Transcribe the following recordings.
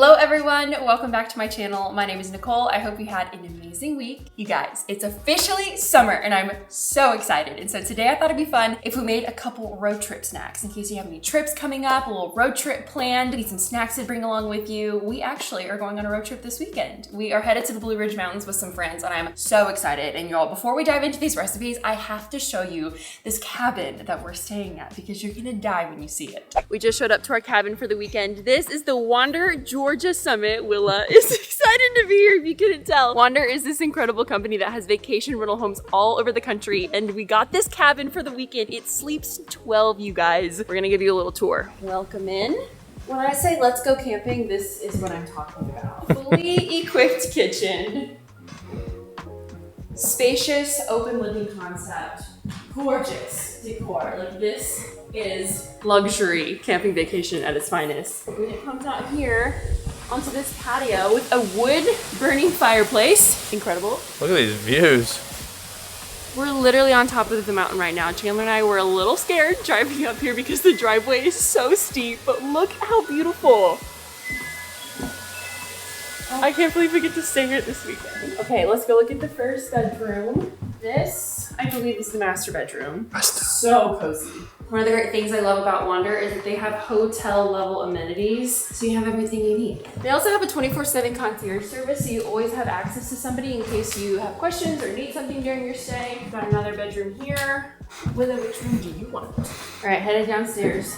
Hello everyone, welcome back to my channel. My name is Nicole. I hope you had an amazing week. You guys, it's officially summer and I'm so excited. And so today I thought it'd be fun if we made a couple road trip snacks in case you have any trips coming up, a little road trip planned, need some snacks to bring along with you. We actually are going on a road trip this weekend. We are headed to the Blue Ridge Mountains with some friends and I'm so excited. And y'all, before we dive into these recipes, I have to show you this cabin that we're staying at because you're gonna die when you see it. We just showed up to our cabin for the weekend. This is the Wander, Georgia Summit. Willa is excited to be here if you couldn't tell. Wander is this incredible company that has vacation rental homes all over the country and we got this cabin for the weekend. It sleeps 12, you guys. We're gonna give you a little tour. Welcome in. When I say let's go camping, this is what I'm talking about. Fully equipped kitchen. Spacious, open living concept. Gorgeous decor. Like this is luxury camping vacation at its finest. When it comes out here onto this patio with a wood burning fireplace. Incredible. Look at these views. We're literally on top of the mountain right now. Chandler and I were a little scared driving up here because the driveway is so steep, but look how beautiful. I can't believe we get to stay here this weekend. Okay, let's go look at the first bedroom. This, I believe, is the master bedroom. So cozy. One of the great things I love about Wander is that they have hotel level amenities, so you have everything you need. They also have a 24/7 concierge service, so you always have access to somebody in case you have questions or need something during your stay. We've got another bedroom here. Willa, which room do you want? All right, headed downstairs.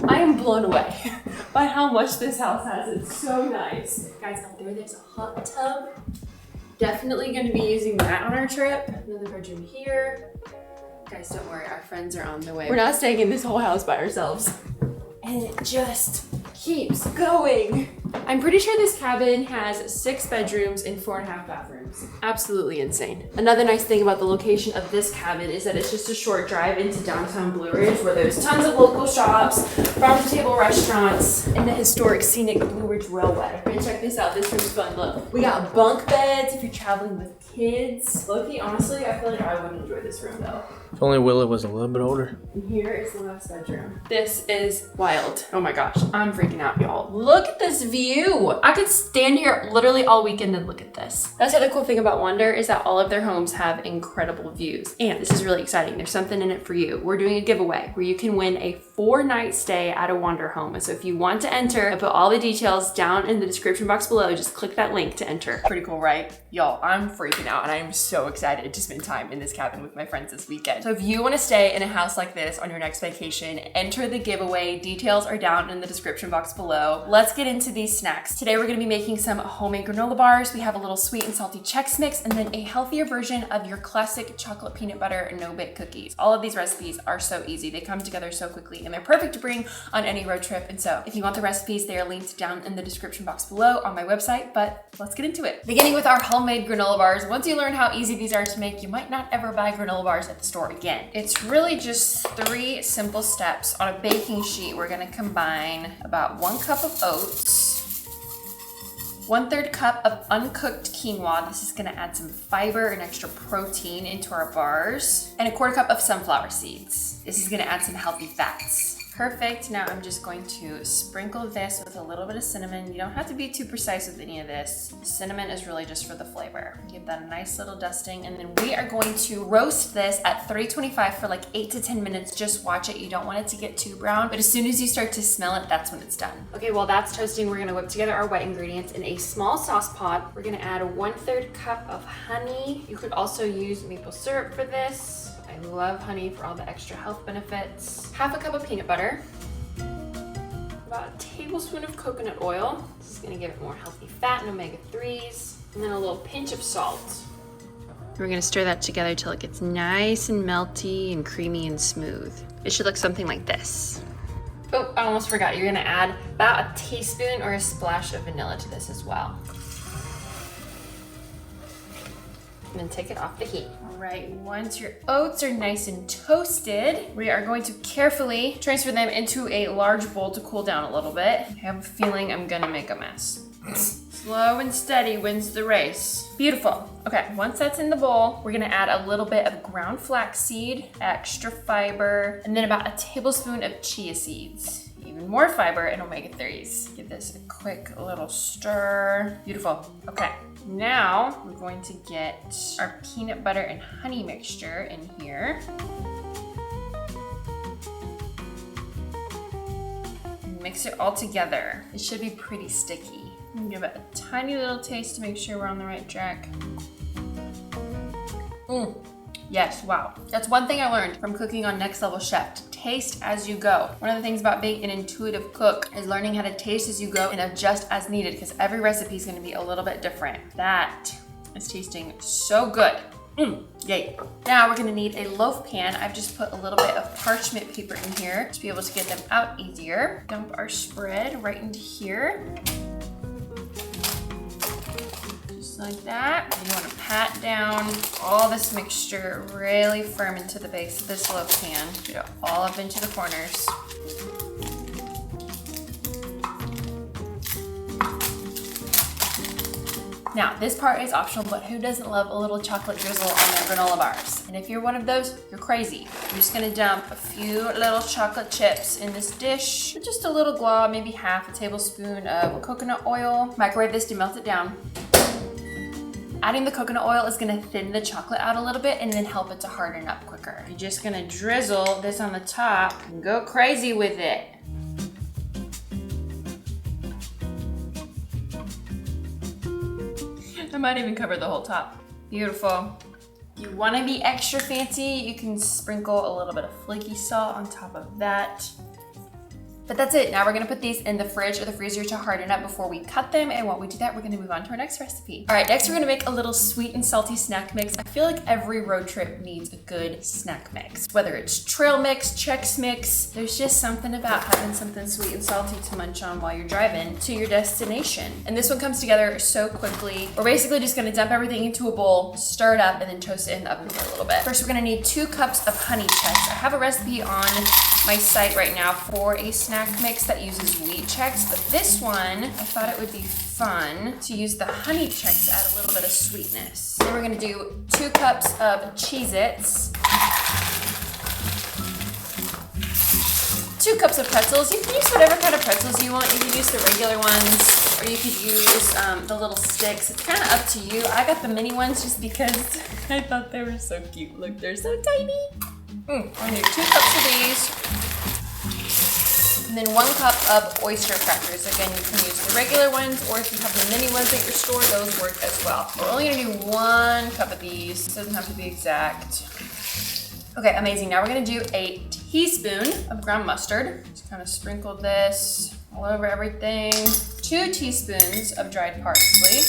I am blown away by how much this house has. It's so nice. Guys, out there's a hot tub. Definitely gonna be using that on our trip. Another bedroom here. Guys, don't worry, our friends are on the way. We're not staying in this whole house by ourselves. And it just keeps going. I'm pretty sure this cabin has 6 bedrooms and 4.5 bathrooms. Absolutely insane. Another nice thing about the location of this cabin is that it's just a short drive into downtown Blue Ridge where there's tons of local shops, farm-to-table restaurants, and the historic scenic Blue Ridge Railway. And check this out, this room's fun, look. We got bunk beds if you're traveling with kids. Loki, honestly, I feel like I would enjoy this room though. If only Willa was a little bit older. And here is the last bedroom. This is wild. Oh my gosh, I'm freaking out, y'all. Look at this view. I could stand here literally all weekend and look at this. That's the other cool thing about Wander is that all of their homes have incredible views. And this is really exciting. There's something in it for you. We're doing a giveaway where you can win a 4-night stay at a Wander home. And so if you want to enter, I put all the details down in the description box below. Just click that link to enter. Pretty cool, right? Y'all, I'm freaking out and I'm so excited to spend time in this cabin with my friends this weekend. So if you want to stay in a house like this on your next vacation, enter the giveaway. Details are down in the description box below. Let's get into these snacks. Today we're going to be making some homemade granola bars. We have a little sweet and salty Chex mix and then a healthier version of your classic chocolate peanut butter no-bake cookies. All of these recipes are so easy. They come together so quickly and they're perfect to bring on any road trip. And so if you want the recipes, they are linked down in the description box below on my website, but let's get into it. Beginning with our homemade granola bars. Once you learn how easy these are to make, you might not ever buy granola bars at the store again. It's really just 3 simple steps. On a baking sheet, we're gonna combine about 1 cup of oats, 1/3 cup of uncooked quinoa. This is gonna add some fiber and extra protein into our bars, and a 1/4 cup of sunflower seeds. This is gonna add some healthy fats. Perfect. Now I'm just going to sprinkle this with a little bit of cinnamon. You don't have to be too precise with any of this. Cinnamon is really just for the flavor. Give that a nice little dusting, and then we are going to roast this at 325 for like 8 to 10 minutes. Just watch it. You don't want it to get too brown, but as soon as you start to smell it, that's when it's done. Okay, while that's toasting, we're gonna whip together our wet ingredients in a small sauce pot. We're gonna add a 1/3 cup of honey. You could also use maple syrup for this. I love honey for all the extra health benefits. 1/2 cup of peanut butter. About a tablespoon of coconut oil. This is gonna give it more healthy fat and omega-3s. And then a little pinch of salt. We're gonna stir that together till it gets nice and melty and creamy and smooth. It should look something like this. Oh, I almost forgot. You're gonna add about a teaspoon or a splash of vanilla to this as well. And then take it off the heat. All right, once your oats are nice and toasted, we are going to carefully transfer them into a large bowl to cool down a little bit. I have a feeling I'm gonna make a mess. Slow and steady wins the race. Beautiful. Okay, once that's in the bowl, we're gonna add a little bit of ground flaxseed, extra fiber, and then about a tablespoon of chia seeds. Even even more fiber and omega-3s. Give this a quick little stir. Beautiful. Okay, now we're going to get our peanut butter and honey mixture in here. Mix it all together. It should be pretty sticky. Give it a tiny little taste to make sure we're on the right track. Yes, wow. That's one thing I learned from cooking on Next Level Chef. To taste as you go. One of the things about being an intuitive cook is learning how to taste as you go and adjust as needed, because every recipe is gonna be a little bit different. That is tasting so good. Yay. Now we're gonna need a loaf pan. I've just put a little bit of parchment paper in here to be able to get them out easier. Dump our spread right into here. Just like that. And you wanna pat down all this mixture really firm into the base of this loaf pan. Get it all up into the corners. Now, this part is optional, but who doesn't love a little chocolate drizzle on their granola bars? And if you're one of those, you're crazy. I'm just gonna dump a few little chocolate chips in this dish. Just a little glob, maybe half a tablespoon of coconut oil. Microwave this to melt it down. Adding the coconut oil is gonna thin the chocolate out a little bit and then help it to harden up quicker. You're just gonna drizzle this on the top and go crazy with it. I might even cover the whole top. Beautiful. If you wanna be extra fancy, you can sprinkle a little bit of flaky salt on top of that. But that's it. Now we're gonna put these in the fridge or the freezer to harden up before we cut them. And while we do that, we're gonna move on to our next recipe. All right, next we're gonna make a little sweet and salty snack mix. I feel like every road trip needs a good snack mix. Whether it's trail mix, Chex mix, there's just something about having something sweet and salty to munch on while you're driving to your destination. And this one comes together so quickly. We're basically just gonna dump everything into a bowl, stir it up, and then toast it in the oven for a little bit. First, we're gonna need 2 cups of honey Chex. I have a recipe on my site right now for a snack mix that uses wheat Chex, but this one, I thought it would be fun to use the honey Chex to add a little bit of sweetness. Then we're gonna do 2 cups of Cheez-Its, 2 cups of pretzels. You can use whatever kind of pretzels you want. You can use the regular ones, or you could use the little sticks. It's kind of up to you. I got the mini ones just because I thought they were so cute. Look, they're so tiny. I'm gonna do 2 cups of these. And then 1 cup of oyster crackers. Again, you can use the regular ones, or if you have the mini ones at your store, those work as well. We're only gonna do 1 cup of these. It doesn't have to be exact. Okay, amazing. Now we're gonna do a teaspoon of ground mustard. Just kind of sprinkle this all over everything. 2 teaspoons of dried parsley.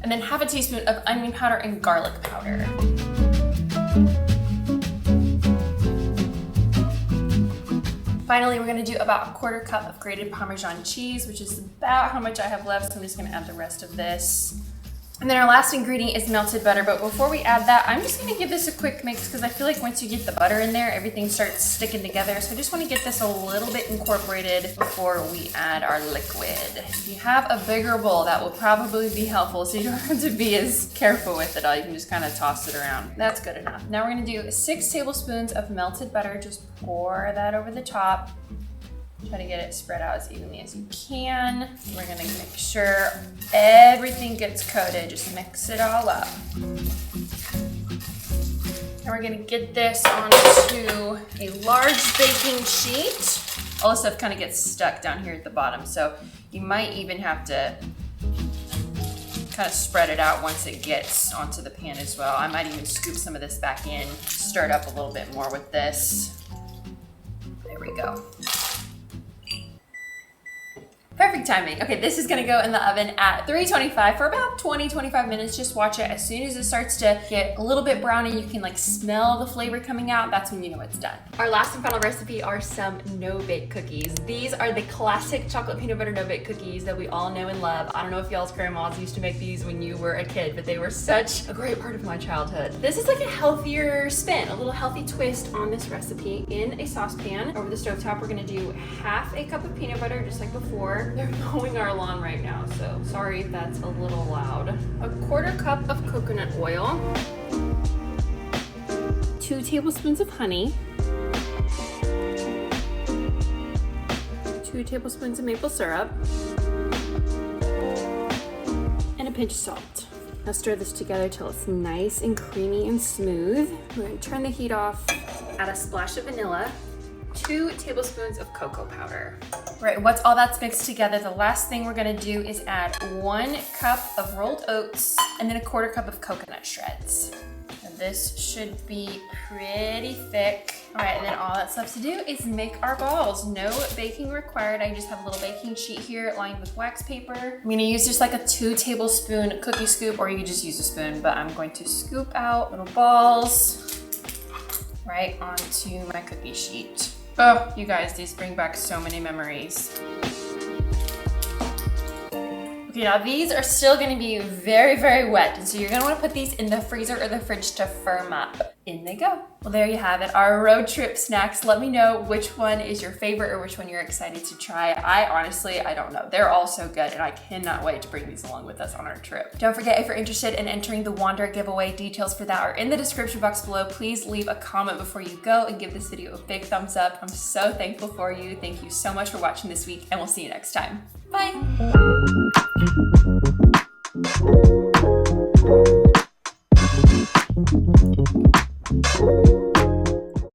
And then half a teaspoon of onion powder and garlic powder. Finally, we're gonna do about 1/4 cup of grated Parmesan cheese, which is about how much I have left, so I'm just gonna add the rest of this. And then our last ingredient is melted butter, but before we add that, I'm just gonna give this a quick mix because I feel like once you get the butter in there, everything starts sticking together. So I just wanna get this a little bit incorporated before we add our liquid. If you have a bigger bowl, that will probably be helpful, so you don't have to be as careful with it all. You can just kind of toss it around. That's good enough. Now we're gonna do 6 tablespoons of melted butter. Just pour that over the top. Try to get it spread out as evenly as you can. We're gonna make sure everything gets coated. Just mix it all up. And we're gonna get this onto a large baking sheet. All this stuff kind of gets stuck down here at the bottom, so you might even have to kind of spread it out once it gets onto the pan as well. I might even scoop some of this back in, stir it up a little bit more with this. There we go. Perfect timing. Okay, this is gonna go in the oven at 325 for about 20-25 minutes. Just watch it. As soon as it starts to get a little bit brown and you can like smell the flavor coming out, that's when you know it's done. Our last and final recipe are some no-bake cookies. These are the classic chocolate peanut butter no-bake cookies that we all know and love. I don't know if y'all's grandmas used to make these when you were a kid, but they were such a great part of my childhood. This is like a healthier spin, a little healthy twist on this recipe. In a saucepan over the stovetop, we're gonna do half a cup of peanut butter, just like before. They're mowing our lawn right now, so sorry if that's a little loud. 1/4 cup of coconut oil. 2 tablespoons of honey, 2 tablespoons of maple syrup, and a pinch of salt. Now stir this together till it's nice and creamy and smooth. We're gonna turn the heat off, add a splash of vanilla, 2 tablespoons of cocoa powder. Right, once all that's mixed together, the last thing we're gonna do is add 1 cup of rolled oats and then a 1/4 cup of coconut shreds. Now this should be pretty thick. All right, and then all that's left to do is make our balls. No baking required. I just have a little baking sheet here lined with wax paper. I'm gonna use just like a 2 tablespoon cookie scoop, or you could just use a spoon, but I'm going to scoop out little balls right onto my cookie sheet. Oh, you guys, these bring back so many memories. Okay, now these are still gonna be very, very wet, and so you're gonna wanna put these in the freezer or the fridge to firm up. In they go. Well, there you have it, our road trip snacks. Let me know which one is your favorite or which one you're excited to try. I don't know. They're all so good, and I cannot wait to bring these along with us on our trip. Don't forget, if you're interested in entering the Wander giveaway, details for that are in the description box below. Please leave a comment before you go and give this video a big thumbs up. I'm so thankful for you. Thank you so much for watching this week, and we'll see you next time. Bye.